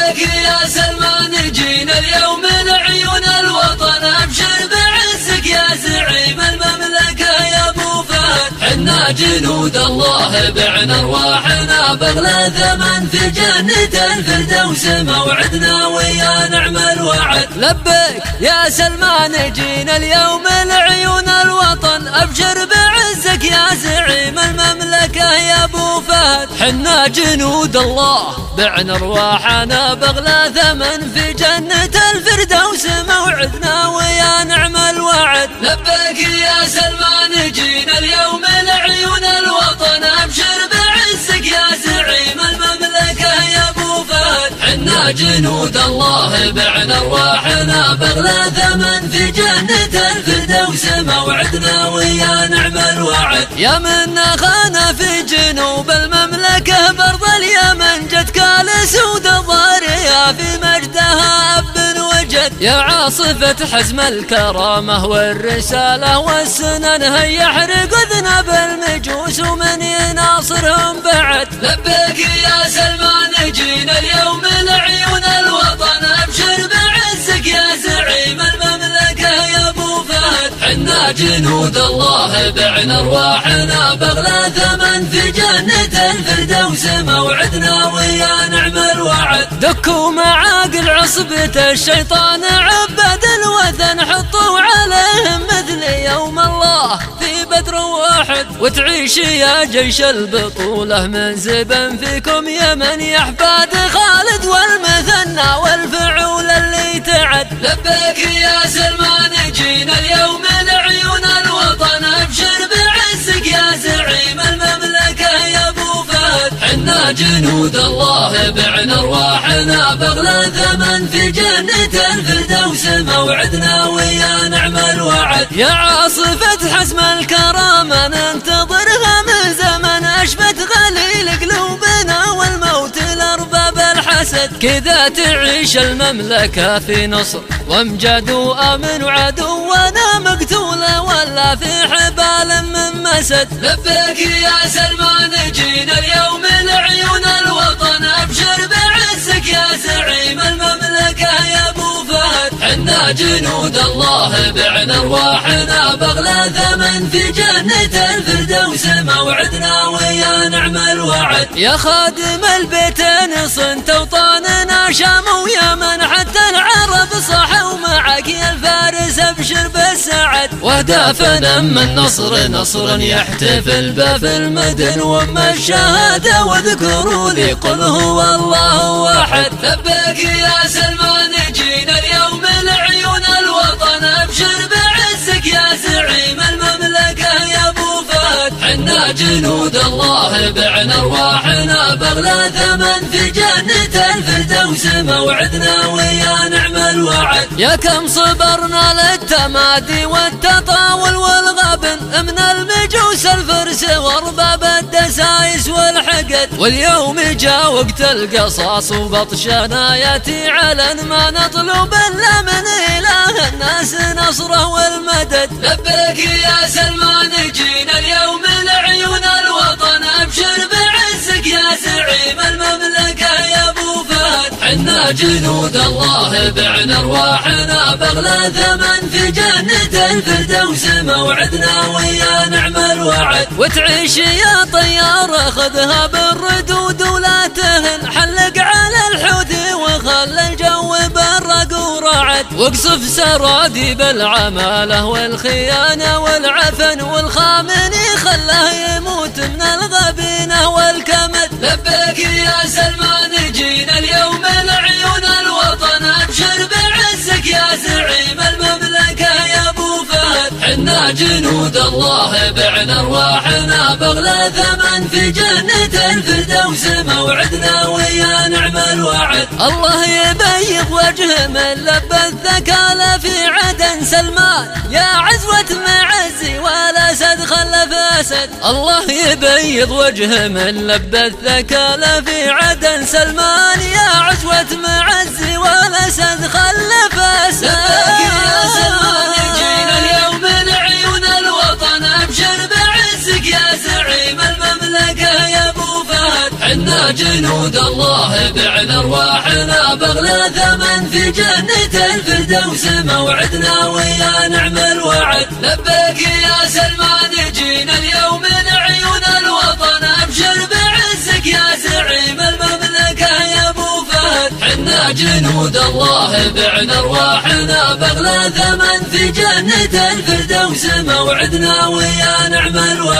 لبيك يا سلمان جينا اليوم لعيون الوطن، ابشر بعزك يا زعيم المملكة يا ابو فهد. حنا جنود الله بعنا ارواحنا باغلى ثمن في جنة الفردوس موعدنا ويا نعم الوعد. لبيك يا سلمان جينا اليوم لعيون الوطن، ابشر بعزك يا زعيم المملكة يا ابو فهد. حنا جنود الله بعنا ارواحنا باغلى ثمن في جنة الفردوس موعدنا ويا نعم الوعد. لبيك يا سلمان جينا اليوم لعيون الوطن، ابشر بعزك يا زعيم المملكة يا ابو فهد. حنا جنود الله بعنا ارواحنا باغلى ثمن في جنة الفردوس موعدنا ويا نعم الوعد. يا من خان في جنوب المملكة برض اليمن، جتك الاسود الضارية في مجدها اب وجد. يا عاصفة حزم الكرامة والرسالة والسنن، هيا احرق ذنب المجوس ومن يناصرهم بعد. لبيك يا سلمان جينا اليوم لعيون الوطن، ابشر بعزك يا زعيم المملكة يا ابو فهد. حنا جنود الله بعنا ارواحنا باغلى ثمن في جنة الفردوس موعدنا ويا نعم الوعد. دكوا معاقل عصبة الشيطان عبد الوثن، حطوا عليهم مثل يوم الله في بدر واحد. وتعيش يا جيش البطولة من زبن فيكم يمن، يا احفاد خالد والمثنى والفعول اللي تعد. لبيك يا سلمان جينا اليوم لعيون الوطن، ابشر بعزك يا زعيم المملكة يا ابو فهد. حنا جنود الله بعنا ارواحنا باغلى ثمن في جنة الفردوس موعدنا ويا نعم الوعد. يا عاصفة حزم الكرامة ننتظرها من زمن، اشبت غليل قلوبنا والموت لارباب الحسد. كذا تعيش المملكة في نصر وامجاد وامن، وعدونا مقتولة ولا في حبال من مسد. لبيك يا سلمان جينا اليوم لعيون الوطن، ابشر بعزك يا زعيم المملكة يا ابو فهد. حنا جنود الله بعنا ارواحنا باغلى ثمن في جنة الفردوس موعدنا ويا نعم الوعد. يا خادم البيتين صنت اوطاننا شام ويمن، حتى العرب صحوا معك يا الفارس ابشر بالسعد. واهدافنا من نصر يحتفل به في المدن، واما الشهادة واذكروا لي قل هو الله واحد. لبيك يا سلمان جينا اليوم لعيون الوطن، ابشر بعزك يا زعيم المملكة يا ابو فهد. حنا جنود الله بعنا ارواحنا باغلى ثمن في جنة الفردوس موعدنا ويا نعم الوعد. يا كم صبرنا للتمادي والتطاول والغبن، من المجوس الفرس وارباب الدسايس والحقد. واليوم جا وقت القصاص وبطشنا ياتي علن، ما نطلب الا من اله الناس نصره والمدد. لبيك يا سلمان جينا اليوم لعيون الوطن، ابشر بعزك يا زعيم المملكة يا ابو فهد. حنا جنود الله بعنا ارواحنا باغلى ثمن في جنة الفردوس موعدنا ويا نعم الوعد. وتعيش يا طيار خذها بالردود ولا تهن، حلق على الحوثي وخلى الجو برق ورعد. واقصف سرادي بالعمالة والخيانة والعفن، والخامني خلاه يموت من الغبينة والكمد. لبيك يا سلمان جينا اليوم لعيون الوطن، ابشر بعزك يا زعيم المملكة يا ابو فهد. حنا جنود الله بعنا ارواحنا باغلى ثمن في جنة الفردوس موعدنا ويا نعم الوعد. الله يبيض وجه من لب الثكالة في عدن سلمان، يا عزوة معزي والاسد خلف اسد. الله يبيض وجه من لب الثكالة في عدن سلمان، يا عزوة معزي والاسد خلف اسد. لبيك يا سلمان جينا اليوم لعيون الوطن، ابشر بعزك يا زعيم المملكة يا ابو فهد. حنا حنا جنود الله بعنا ارواحنا بغلى ثمن في جنة الفردوس موعدنا ويا نعم الوعد. لبيك يا سلمان جينا اليوم من عيون الوطن ابشر بعزك يا زعيم المملكة يا ابو فهد. حنا جنود الله بعنا ارواحنا بغلى ثمن في جنة الفردوس موعدنا ويا نعم الوعد.